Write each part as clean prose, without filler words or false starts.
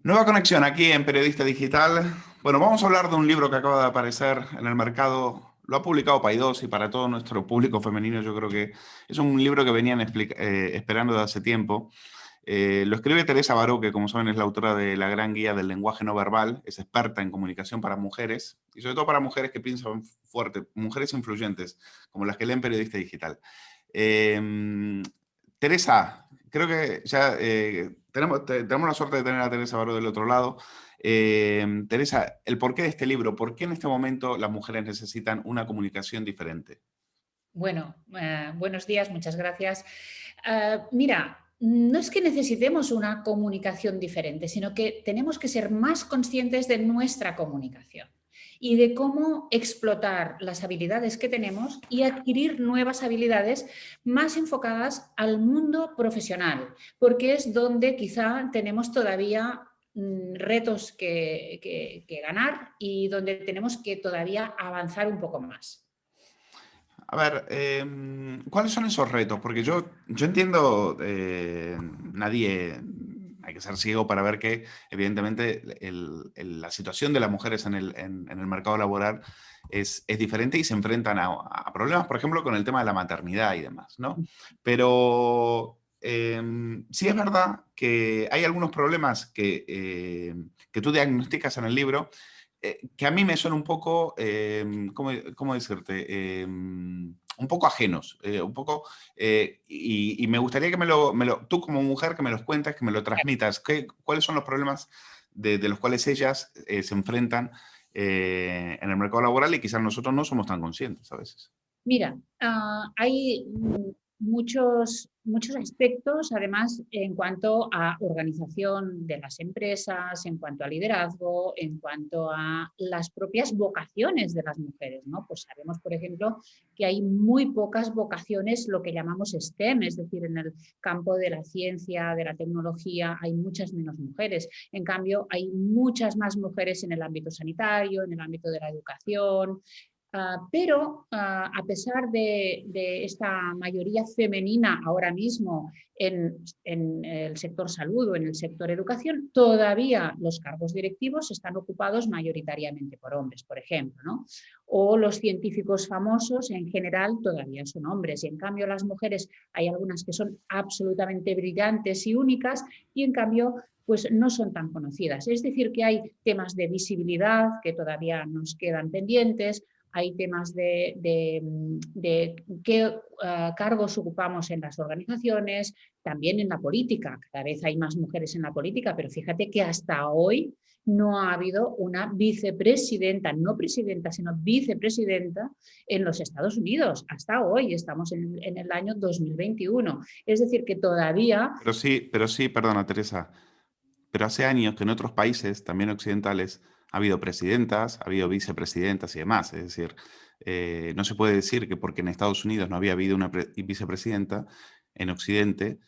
Nueva conexión aquí en Periodista Digital. Bueno, vamos a hablar de un libro que acaba de aparecer en el mercado. Lo ha publicado Paidós y para todo nuestro público femenino yo creo que es un libro que venían esperando de hace tiempo. Lo escribe Teresa Baró, que como saben es la autora de La Gran Guía del Lenguaje No Verbal, es experta en comunicación para mujeres y sobre todo para mujeres que piensan fuerte, mujeres influyentes, como las que leen Periodista Digital. Eh, Teresa, creo que ya tenemos la suerte de tener a Teresa Baró del otro lado. Teresa, el porqué de este libro, ¿por qué en este momento las mujeres necesitan una comunicación diferente? Bueno, buenos días, muchas gracias. Mira, no es que necesitemos una comunicación diferente, sino que tenemos que ser más conscientes de nuestra comunicación y de cómo explotar las habilidades que tenemos y adquirir nuevas habilidades más enfocadas al mundo profesional, porque es donde quizá tenemos todavía retos que ganar y donde tenemos que todavía avanzar un poco más. A ver, ¿cuáles son esos retos? Porque yo entiendo, nadie, hay que ser ciego para ver que evidentemente la situación de las mujeres en el mercado laboral es diferente y se enfrentan a problemas, por ejemplo, con el tema de la maternidad y demás, ¿no? Pero sí es verdad que hay algunos problemas que tú diagnosticas en el libro que a mí me son un poco, ¿cómo decirte? Un poco ajenos, un poco, y me gustaría que tú como mujer, que me los cuentes, que me lo transmitas. ¿Cuáles son los problemas de los cuales ellas se enfrentan en el mercado laboral y quizás nosotros no somos tan conscientes a veces? Mira, hay muchos aspectos, además, en cuanto a organización de las empresas, en cuanto a liderazgo, en cuanto a las propias vocaciones de las mujeres, ¿no? Pues sabemos, por ejemplo, que hay muy pocas vocaciones, lo que llamamos STEM, es decir, en el campo de la ciencia, de la tecnología, hay muchas menos mujeres. En cambio, hay muchas más mujeres en el ámbito sanitario, en el ámbito de la educación. Pero a pesar de esta mayoría femenina ahora mismo en el sector salud o en el sector educación, todavía los cargos directivos están ocupados mayoritariamente por hombres, por ejemplo, ¿no? O los científicos famosos en general todavía son hombres y en cambio las mujeres hay algunas que son absolutamente brillantes y únicas y en cambio pues no son tan conocidas. Es decir, que hay temas de visibilidad que todavía nos quedan pendientes, hay temas de qué cargos ocupamos en las organizaciones, también en la política. Cada vez hay más mujeres en la política, pero fíjate que hasta hoy no ha habido una vicepresidenta, no presidenta, sino vicepresidenta en los Estados Unidos. Hasta hoy estamos en el año 2021. Es decir, que todavía... Pero sí, perdona, Teresa. Pero hace años que en otros países, también occidentales, ha habido presidentas, ha habido vicepresidentas y demás. Es decir, no se puede decir que porque en Estados Unidos no había habido una vicepresidenta, en Occidente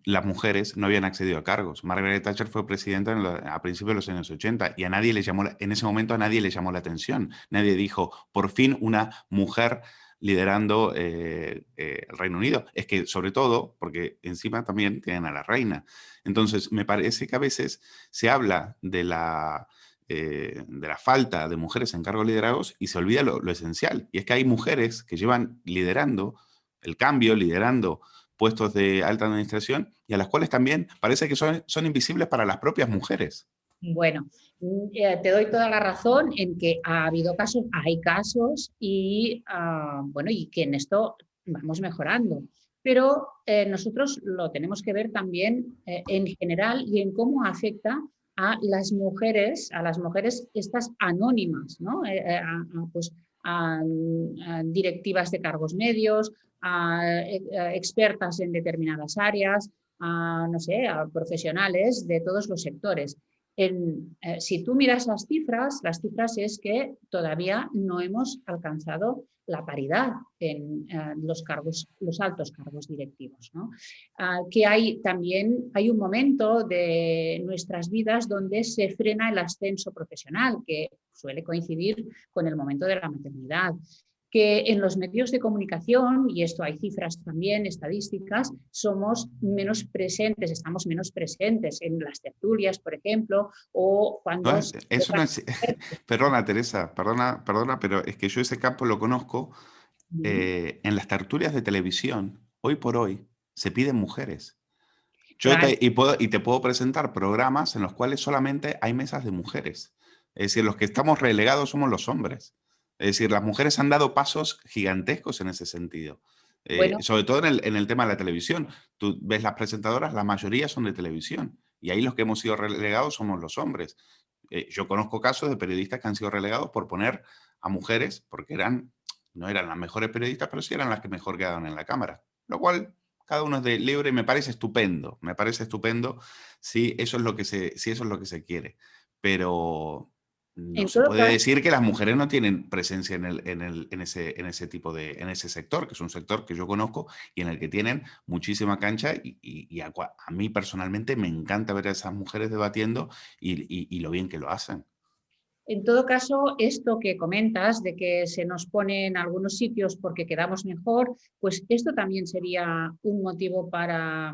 las mujeres no habían accedido a cargos. Margaret Thatcher fue presidenta a principios de los años 80 y a nadie le llamó, en ese momento a nadie le llamó la atención. Nadie dijo, por fin una mujer liderando el Reino Unido. Es que, sobre todo, porque encima también tienen a la reina. Entonces, me parece que a veces se habla de la falta de mujeres en cargos liderados y se olvida lo esencial. Y es que hay mujeres que llevan liderando el cambio, liderando puestos de alta administración y a las cuales también parece que son invisibles para las propias mujeres. Bueno, te doy toda la razón en que ha habido casos, hay casos y bueno, y que en esto vamos mejorando. Pero nosotros lo tenemos que ver también en general y en cómo afecta a las mujeres estas anónimas, ¿no? Pues, a directivas de cargos medios, a expertas en determinadas áreas, a, no sé, a profesionales de todos los sectores. Si tú miras las cifras es que todavía no hemos alcanzado la paridad en los cargos, los altos cargos directivos, ¿no? Que hay también, hay un momento de nuestras vidas donde se frena el ascenso profesional, que suele coincidir con el momento de la maternidad. que en los medios de comunicación, y esto hay cifras también, estadísticas, somos menos presentes, estamos menos presentes en las tertulias, por ejemplo, o cuando... Eso no es... Perdona, Teresa, perdona, pero es que yo ese campo lo conozco. En las tertulias de televisión, hoy por hoy, se piden mujeres. Claro, Y te puedo presentar programas en los cuales solamente hay mesas de mujeres. Es decir, los que estamos relegados somos los hombres. Es decir, las mujeres han dado pasos gigantescos en ese sentido. bueno, Sobre todo en el tema de la televisión. Tú ves las presentadoras, la mayoría son de televisión. Y ahí los que hemos sido relegados somos los hombres. Yo conozco casos de periodistas que han sido relegados por poner a mujeres, porque no eran las mejores periodistas, pero sí eran las que mejor quedaban en la cámara. Lo cual cada uno es de libre y me parece estupendo si eso es lo que si eso es lo que se quiere. Pero no en se todo puede caso, decir que las mujeres no tienen presencia en ese tipo en ese sector, que es un sector que yo conozco y en el que tienen muchísima cancha y a mí personalmente me encanta ver a esas mujeres debatiendo y lo bien que lo hacen. en todo caso, esto que comentas de que se nos pone en algunos sitios porque quedamos mejor, pues esto también sería un motivo para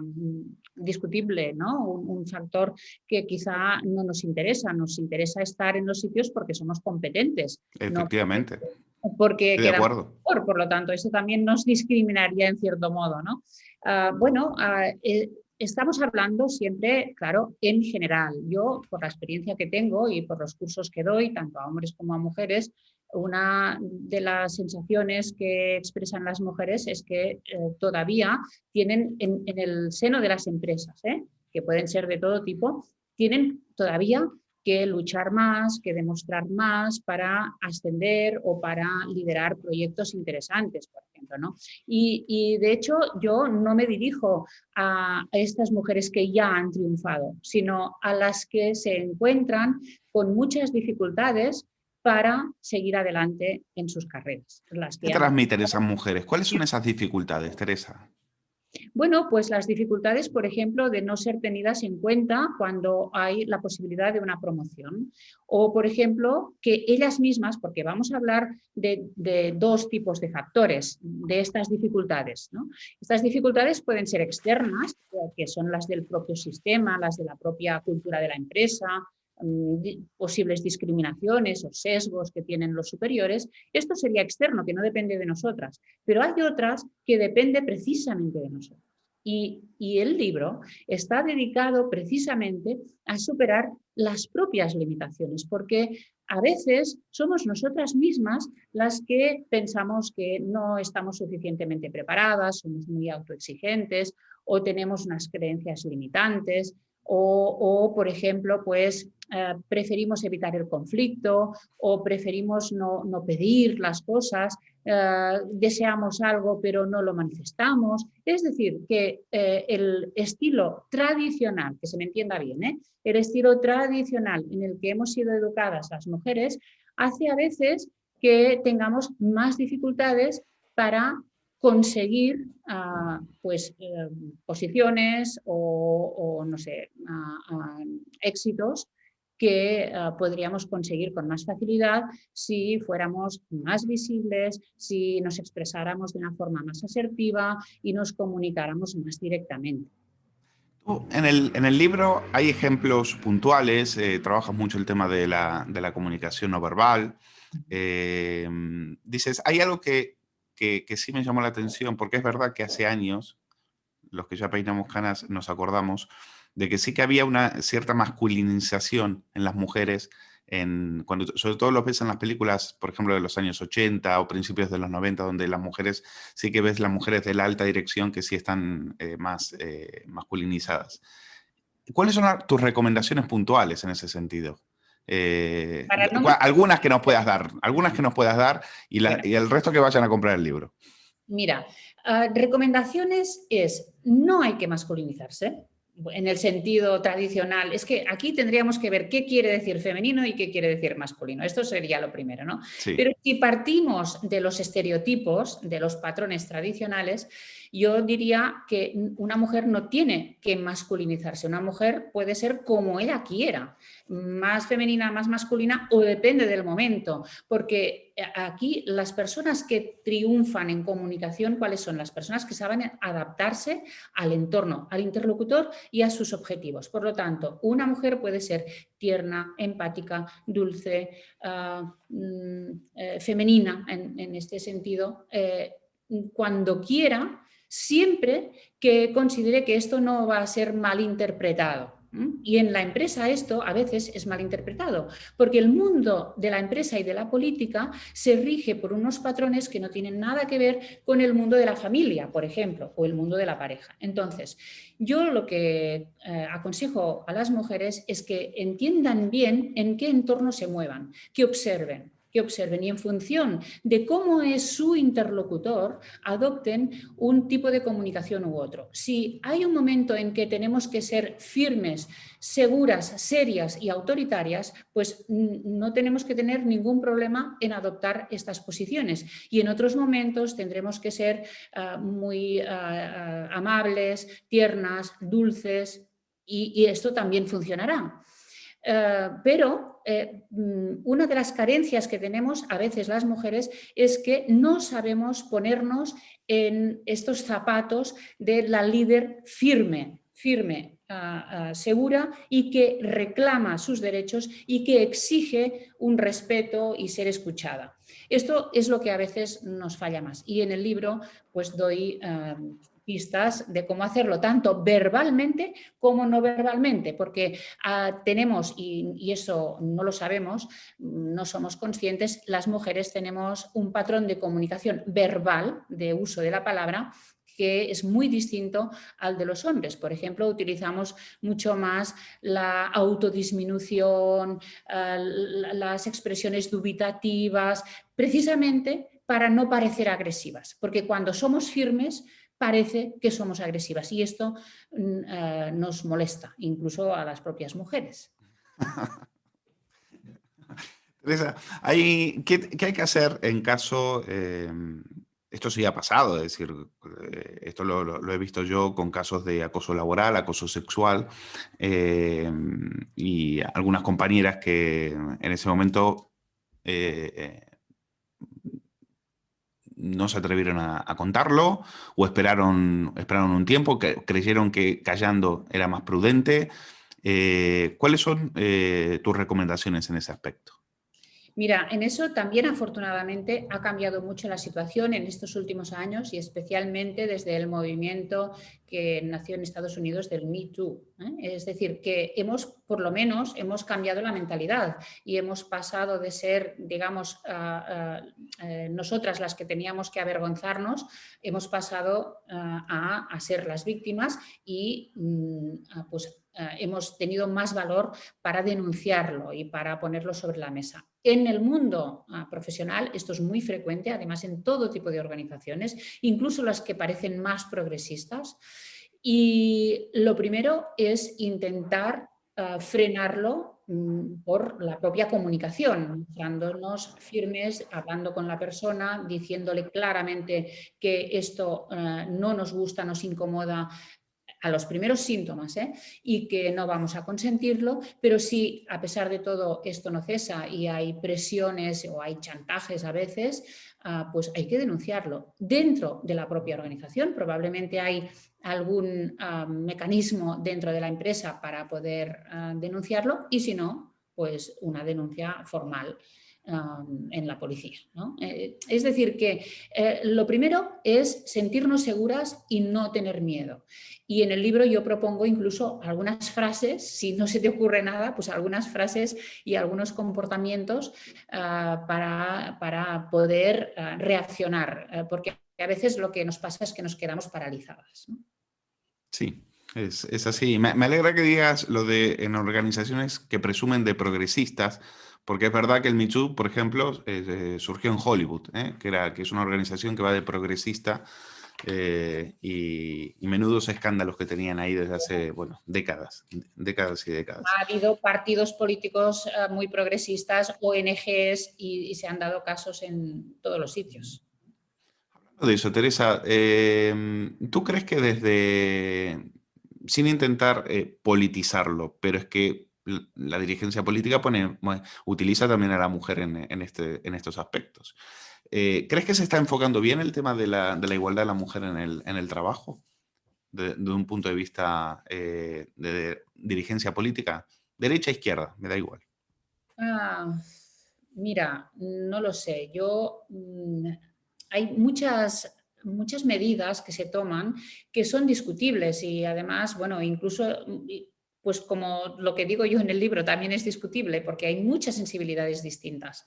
discutible, ¿no? Un factor que quizá no nos interesa estar en los sitios porque somos competentes, no Efectivamente, porque estoy de quedamos acuerdo. mejor, por lo tanto, eso también nos discriminaría en cierto modo, ¿no? Bueno, estamos hablando siempre, claro, en general. Yo, por la experiencia que tengo y por los cursos que doy, tanto a hombres como a mujeres, una de las sensaciones que expresan las mujeres es que todavía tienen en el seno de las empresas, que pueden ser de todo tipo, tienen todavía que luchar más, que demostrar más para ascender o para liderar proyectos interesantes, por ejemplo, ¿no? Y de hecho yo no me dirijo a estas mujeres que ya han triunfado, sino a las que se encuentran con muchas dificultades para seguir adelante en sus carreras. Las ¿Qué que han... transmiten esas mujeres? ¿Cuáles son esas dificultades, Teresa? Bueno, pues las dificultades, por ejemplo, de no ser tenidas en cuenta cuando hay la posibilidad de una promoción. O, por ejemplo, que ellas mismas, porque vamos a hablar de dos tipos de factores de estas dificultades, ¿no? Estas dificultades pueden ser externas, que son las del propio sistema, las de la propia cultura de la empresa, posibles discriminaciones o sesgos que tienen los superiores. Esto sería externo, que no depende de nosotras, pero hay otras que depende precisamente de nosotros. Y el libro está dedicado precisamente a superar las propias limitaciones, porque a veces somos nosotras mismas las que pensamos que no estamos suficientemente preparadas, somos muy autoexigentes o tenemos unas creencias limitantes o por ejemplo, pues preferimos evitar el conflicto o preferimos no pedir las cosas, deseamos algo pero no lo manifestamos. Es decir, que el estilo tradicional, que se me entienda bien, el estilo tradicional en el que hemos sido educadas las mujeres hace a veces que tengamos más dificultades para conseguir pues, posiciones o no sé, éxitos que podríamos conseguir con más facilidad si fuéramos más visibles, si nos expresáramos de una forma más asertiva y nos comunicáramos más directamente. En el libro hay ejemplos puntuales, trabajas mucho el tema de la comunicación no verbal. Dices, hay algo que sí me llamó la atención, porque es verdad que hace años, los que ya peinamos canas, nos acordamos de que sí que había una cierta masculinización en las mujeres, sobre todo lo ves en las películas, por ejemplo, de los años 80 o principios de los 90, donde las mujeres, sí que ves las mujeres de la alta dirección que sí están más masculinizadas. ¿Cuáles son tus recomendaciones puntuales en ese sentido? Para no Algunas que nos puedas dar bueno, y el resto que vayan a comprar el libro. mira, recomendaciones es no hay que masculinizarse en el sentido tradicional. Es que aquí tendríamos que ver qué quiere decir femenino y qué quiere decir masculino. Esto sería lo primero, ¿no? Sí. Pero si partimos de los estereotipos, de los patrones tradicionales, yo diría que una mujer no tiene que masculinizarse. Una mujer puede ser como ella quiera, más femenina, más masculina, o depende del momento, porque aquí las personas que triunfan en comunicación, ¿cuáles son? Las personas que saben adaptarse al entorno, al interlocutor y a sus objetivos. Por lo tanto, una mujer puede ser tierna, empática, dulce, femenina en este sentido, cuando quiera, siempre que considere que esto no va a ser malinterpretado. Y en la empresa esto a veces es malinterpretado, porque el mundo de la empresa y de la política se rige por unos patrones que no tienen nada que ver con el mundo de la familia, por ejemplo, o el mundo de la pareja. Entonces, yo lo que aconsejo a las mujeres es que entiendan bien en qué entorno se muevan, que observen y en función de cómo es su interlocutor, adopten un tipo de comunicación u otro. Si hay un momento en que tenemos que ser firmes, seguras, serias y autoritarias, pues no tenemos que tener ningún problema en adoptar estas posiciones. Y en otros momentos tendremos que ser muy amables, tiernas, dulces, y esto también funcionará. Pero una de las carencias que tenemos a veces las mujeres es que no sabemos ponernos en estos zapatos de la líder firme, segura y que reclama sus derechos y que exige un respeto y ser escuchada. Esto es lo que a veces nos falla más. Y en el libro pues doy pistas de cómo hacerlo, tanto verbalmente como no verbalmente, porque tenemos, y eso no lo sabemos, no somos conscientes, las mujeres tenemos un patrón de comunicación verbal, de uso de la palabra, que es muy distinto al de los hombres. Por ejemplo, utilizamos mucho más la autodisminución, las expresiones dubitativas, precisamente para no parecer agresivas, porque cuando somos firmes parece que somos agresivas y esto nos molesta, incluso a las propias mujeres. Teresa, ¿qué hay que hacer en caso, esto sí ha pasado, es decir, esto lo he visto yo con casos de acoso laboral, acoso sexual, y algunas compañeras que en ese momento no se atrevieron a contarlo o esperaron un tiempo, que creyeron que callando era más prudente. ¿Cuáles son tus recomendaciones en ese aspecto? Mira, en eso también afortunadamente ha cambiado mucho la situación en estos últimos años y especialmente desde el movimiento que nació en Estados Unidos del Me Too. Es decir, que por lo menos, hemos cambiado la mentalidad y hemos pasado de ser, digamos, nosotras las que teníamos que avergonzarnos, hemos pasado a ser las víctimas y pues hemos tenido más valor para denunciarlo y para ponerlo sobre la mesa. En el mundo profesional esto es muy frecuente, además en todo tipo de organizaciones, incluso las que parecen más progresistas. Y lo primero es intentar frenarlo por la propia comunicación, mostrándonos firmes, hablando con la persona, diciéndole claramente que esto no nos gusta, nos incomoda, a los primeros síntomas, y que no vamos a consentirlo, pero si a pesar de todo esto no cesa y hay presiones o hay chantajes a veces, pues hay que denunciarlo dentro de la propia organización. Probablemente hay algún mecanismo dentro de la empresa para poder denunciarlo y si no, pues una denuncia formal en la policía, ¿no? Es decir, que lo primero es sentirnos seguras y no tener miedo. Y en el libro yo propongo incluso algunas frases, si no se te ocurre nada, pues algunas frases y algunos comportamientos para poder reaccionar, porque a veces lo que nos pasa es que nos quedamos paralizadas, ¿no? Sí, es así. Me alegra que digas lo de en organizaciones que presumen de progresistas, porque es verdad que el Me Too, por ejemplo, surgió en Hollywood, que es una organización que va de progresista, y menudos escándalos que tenían ahí desde hace, bueno, décadas y décadas. Ha habido partidos políticos muy progresistas, ONGs, y se han dado casos en todos los sitios. De eso, Teresa, ¿tú crees que sin intentar politizarlo, pero es que la dirigencia política utiliza también a la mujer en estos aspectos. ¿Crees que se está enfocando bien el tema de la igualdad de la mujer en el trabajo? De un punto de vista de dirigencia política, derecha, izquierda, me da igual. Ah, mira, no lo sé. Hay muchas medidas que se toman que son discutibles y además, bueno, incluso, pues como lo que digo yo en el libro, también es discutible porque hay muchas sensibilidades distintas.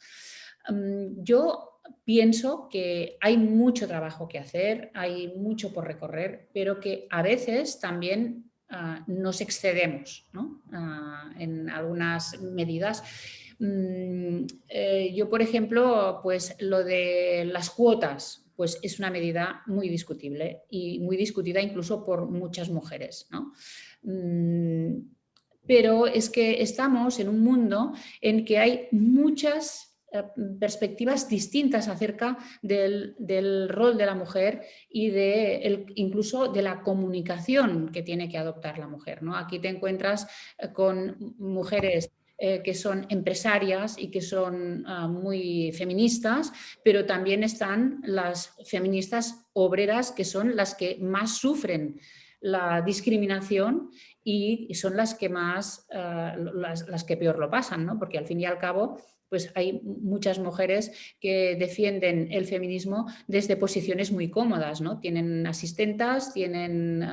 Yo pienso que hay mucho trabajo que hacer, hay mucho por recorrer, pero que a veces también nos excedemos, ¿no? En algunas medidas. Yo, por ejemplo, pues lo de las cuotas, pues es una medida muy discutible y muy discutida incluso por muchas mujeres, ¿no? Pero es que estamos en un mundo en que hay muchas perspectivas distintas acerca del rol de la mujer y incluso de la comunicación que tiene que adoptar la mujer, ¿no? Aquí te encuentras con mujeres que son empresarias y que son muy feministas, pero también están las feministas obreras, que son las que más sufren la discriminación y son las que más, las que peor lo pasan, ¿no? Porque al fin y al cabo, pues hay muchas mujeres que defienden el feminismo desde posiciones muy cómodas, ¿no? Tienen asistentas, tienen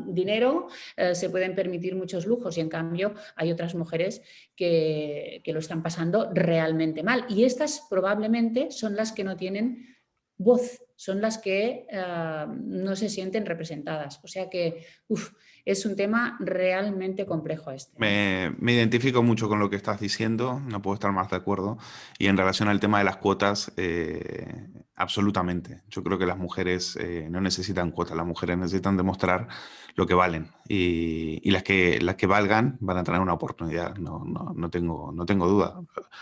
dinero, se pueden permitir muchos lujos y en cambio hay otras mujeres que lo están pasando realmente mal. Y estas probablemente son las que no tienen voz, son las que no se sienten representadas. O sea que es un tema realmente complejo este. Me identifico mucho con lo que estás diciendo, no puedo estar más de acuerdo. Y en relación al tema de las cuotas, absolutamente. Yo creo que las mujeres no necesitan cuotas, las mujeres necesitan demostrar lo que valen. Y las que valgan van a tener una oportunidad, no tengo duda.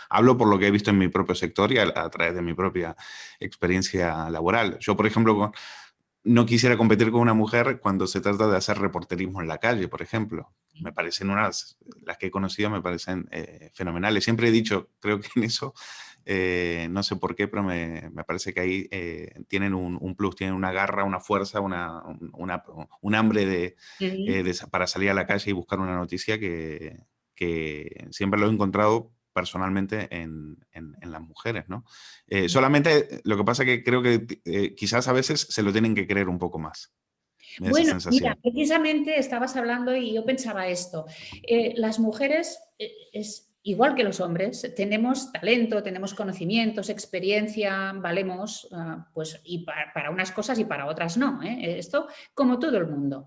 Hablo por lo que he visto en mi propio sector y a través de mi propia experiencia laboral. Yo, por ejemplo, no quisiera competir con una mujer cuando se trata de hacer reporterismo en la calle, por ejemplo. Me parecen las que he conocido me parecen fenomenales. Siempre he dicho, creo que en eso, no sé por qué, pero me parece que ahí tienen un plus, tienen una garra, una fuerza, un hambre para salir a la calle y buscar una noticia que siempre lo he encontrado personalmente en las mujeres, ¿no? Solamente lo que pasa que creo que quizás a veces se lo tienen que creer un poco más. Me da esa Bueno, mira, sensación. precisamente estabas hablando y yo pensaba esto. Las mujeres, es igual que los hombres, tenemos talento, tenemos conocimientos, experiencia, valemos, pues, y para unas cosas y para otras no, ¿eh? Esto como todo el mundo.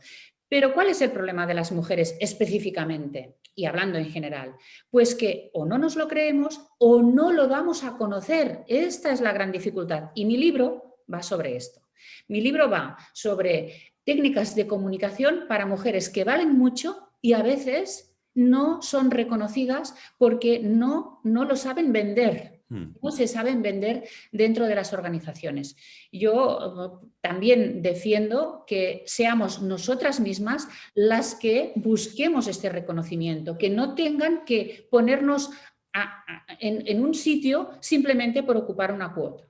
Pero ¿cuál es el problema de las mujeres específicamente? Y hablando en general, pues que o no nos lo creemos o no lo damos a conocer. Esta es la gran dificultad. Y mi libro va sobre esto. Mi libro va sobre técnicas de comunicación para mujeres que valen mucho y a veces no son reconocidas porque no lo saben vender. No se saben vender dentro de las organizaciones. Yo también defiendo que seamos nosotras mismas las que busquemos este reconocimiento, que no tengan que ponernos en un sitio simplemente por ocupar una cuota.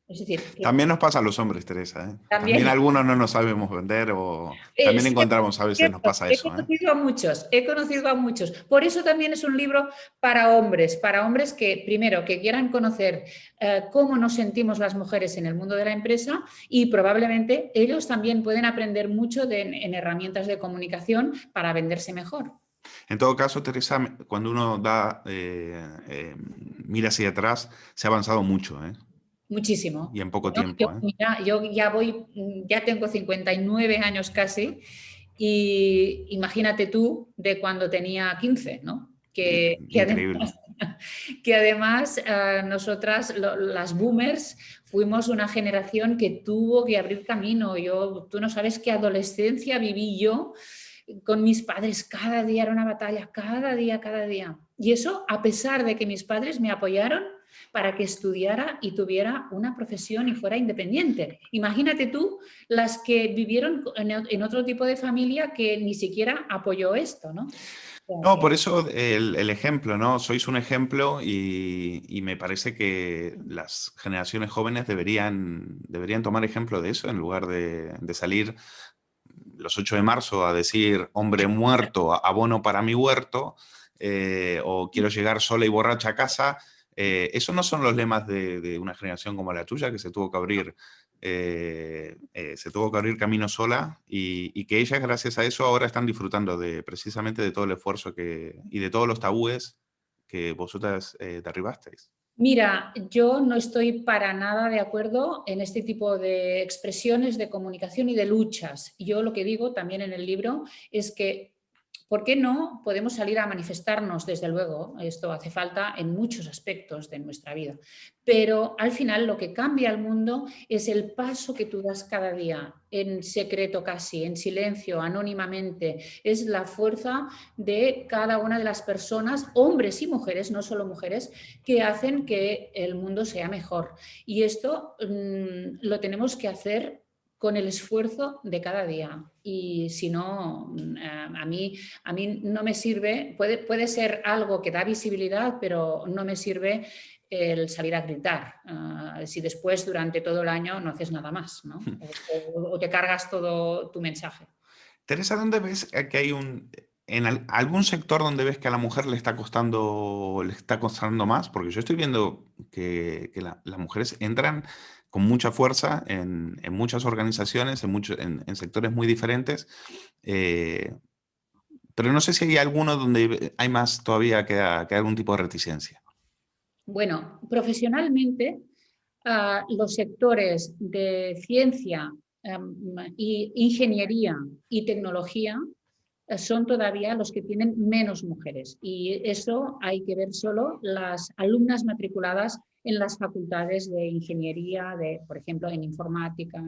Es decir, también nos pasa a los hombres, Teresa, ¿eh? También algunos no nos sabemos vender o también encontramos, a veces nos pasa eso. He conocido a muchos. Por eso también es un libro para hombres que, primero, que quieran conocer cómo nos sentimos las mujeres en el mundo de la empresa y probablemente ellos también pueden aprender mucho en herramientas de comunicación para venderse mejor. En todo caso, Teresa, cuando uno mira hacia atrás, se ha avanzado mucho, ¿eh? Muchísimo. Y en poco Bueno, tiempo, ¿eh? yo ya tengo 59 años casi y imagínate tú de cuando tenía 15, ¿no? Increíble. Que además nosotras, las boomers, fuimos una generación que tuvo que abrir camino. Tú no sabes qué adolescencia viví yo con mis padres. Cada día era una batalla, cada día, cada día. Y eso a pesar de que mis padres me apoyaron para que estudiara y tuviera una profesión y fuera independiente. Imagínate tú las que vivieron en otro tipo de familia que ni siquiera apoyó esto, ¿no? O sea No, que, por eso el ejemplo, ¿no? Sois un ejemplo y me parece que las generaciones jóvenes deberían tomar ejemplo de eso en lugar de salir los 8 de marzo a decir hombre muerto, abono para mi huerto, o quiero llegar sola y borracha a casa. Esos no son los lemas de una generación como la tuya, que se tuvo que abrir camino sola y que ellas, gracias a eso, ahora están disfrutando precisamente de todo el esfuerzo y de todos los tabúes que vosotras derribasteis. mira, yo no estoy para nada de acuerdo en este tipo de expresiones de comunicación y de luchas. Yo lo que digo también en el libro es que, ¿por qué no podemos salir a manifestarnos? Desde luego, esto hace falta en muchos aspectos de nuestra vida. Pero al final lo que cambia el mundo es el paso que tú das cada día, en secreto casi, en silencio, anónimamente. Es la fuerza de cada una de las personas, hombres y mujeres, no solo mujeres, que hacen que el mundo sea mejor. Y esto lo tenemos que hacer con el esfuerzo de cada día. Y si no, a mí no me sirve, puede ser algo que da visibilidad, pero no me sirve el salir a gritar, si después durante todo el año no haces nada más, ¿no? O te cargas todo tu mensaje. Teresa, ¿dónde ves que hay algún sector donde ves que a la mujer le está costando más? Porque yo estoy viendo que las mujeres entran con mucha fuerza en muchas organizaciones, en sectores muy diferentes, eh, pero no sé si hay alguno donde hay más todavía que algún tipo de reticencia. Bueno, profesionalmente, los sectores de ciencia y ingeniería y tecnología son todavía los que tienen menos mujeres. Y eso hay que ver solo las alumnas matriculadas en las facultades de ingeniería, por ejemplo, en informática,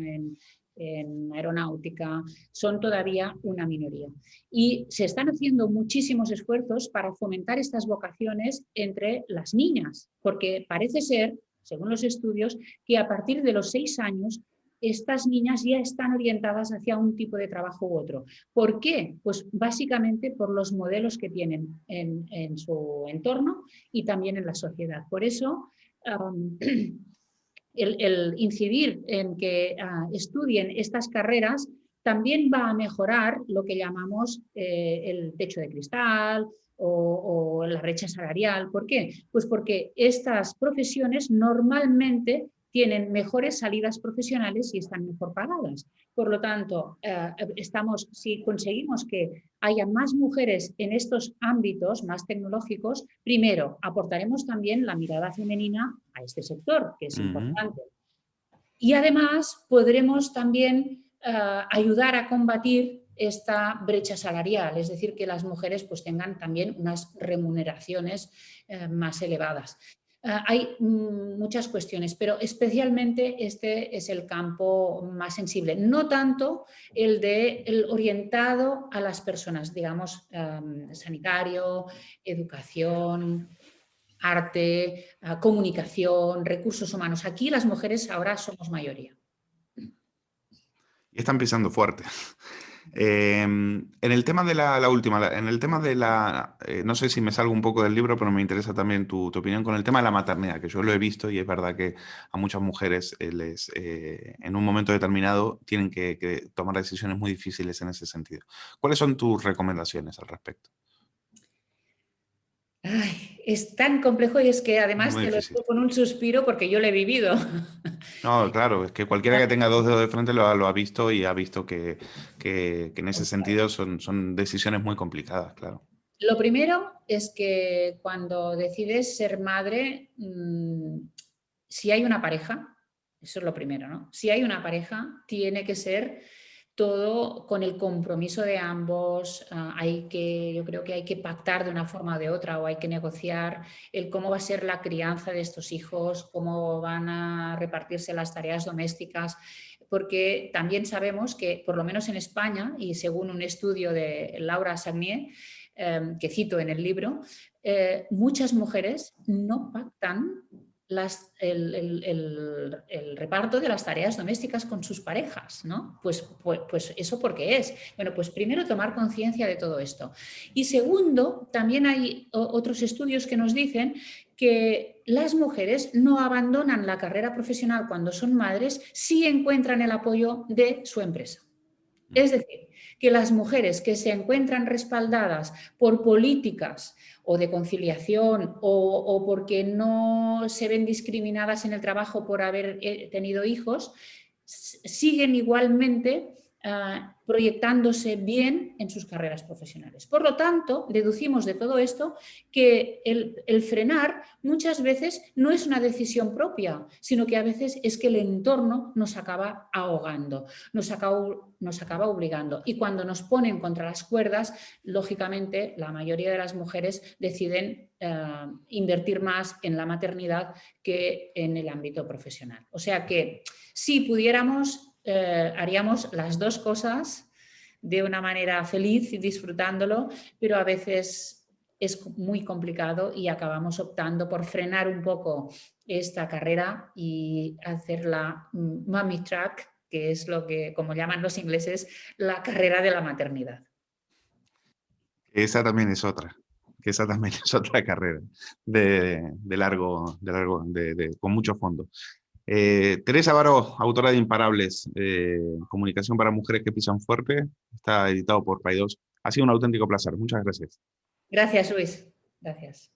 en aeronáutica, son todavía una minoría. Y se están haciendo muchísimos esfuerzos para fomentar estas vocaciones entre las niñas, porque parece ser, según los estudios, que a partir de los 6 años estas niñas ya están orientadas hacia un tipo de trabajo u otro. ¿Por qué? Pues básicamente por los modelos que tienen en su entorno y también en la sociedad. Por eso, el incidir en que estudien estas carreras también va a mejorar lo que llamamos el techo de cristal o la brecha salarial. ¿Por qué? Pues porque estas profesiones normalmente tienen mejores salidas profesionales y están mejor pagadas. Por lo tanto, si conseguimos que haya más mujeres en estos ámbitos más tecnológicos, primero aportaremos también la mirada femenina a este sector, que es Ujú. importante. Y además podremos también ayudar a combatir esta brecha salarial, es decir, que las mujeres pues, tengan también unas remuneraciones más elevadas. Hay muchas cuestiones, pero especialmente este es el campo más sensible, no tanto el orientado a las personas, digamos, sanitario, educación, arte, comunicación, recursos humanos. Aquí las mujeres ahora somos mayoría. Y están pisando fuerte. En el tema de la última, en el tema de no sé si me salgo un poco del libro, pero me interesa también tu opinión con el tema de la maternidad, que yo lo he visto y es verdad que a muchas mujeres en un momento determinado tienen que tomar decisiones muy difíciles en ese sentido. ¿Cuáles son tus recomendaciones al respecto? Ay, es tan complejo y es que además Muy te lo difícil. digo con un suspiro porque yo lo he vivido. No, claro, es que cualquiera que tenga dos dedos de frente lo ha visto y ha visto que en ese sentido son decisiones muy complicadas, claro. Lo primero es que cuando decides ser madre, si hay una pareja, eso es lo primero, ¿no? Si hay una pareja, tiene que ser todo con el compromiso de ambos. Yo creo que hay que pactar de una forma o de otra o hay que negociar el cómo va a ser la crianza de estos hijos, cómo van a repartirse las tareas domésticas, porque también sabemos que, por lo menos en España, y según un estudio de Laura Sagnier, que cito en el libro, muchas mujeres no pactan el reparto de las tareas domésticas con sus parejas, ¿no? Pues eso ¿por qué es? Bueno, pues primero tomar conciencia de todo esto. Y segundo, también hay otros estudios que nos dicen que las mujeres no abandonan la carrera profesional cuando son madres si encuentran el apoyo de su empresa. Es decir, que las mujeres que se encuentran respaldadas por políticas o de conciliación o porque no se ven discriminadas en el trabajo por haber tenido hijos, siguen igualmente proyectándose bien en sus carreras profesionales. Por lo tanto, deducimos de todo esto que el frenar muchas veces no es una decisión propia, sino que a veces es que el entorno nos acaba ahogando, nos acaba obligando. Y cuando nos ponen contra las cuerdas, lógicamente la mayoría de las mujeres deciden invertir más en la maternidad que en el ámbito profesional. O sea que si pudiéramos, haríamos las dos cosas de una manera feliz y disfrutándolo, pero a veces es muy complicado y acabamos optando por frenar un poco esta carrera y hacer la mommy track, que es lo que, como llaman los ingleses, la carrera de la maternidad. Esa también es otra, que esa también es otra carrera con mucho fondo. Teresa Baró, autora de Imparables, Comunicación para Mujeres que Pisan Fuerte, está editado por Paidós. Ha sido un auténtico placer. Muchas gracias. Gracias, Luis. Gracias.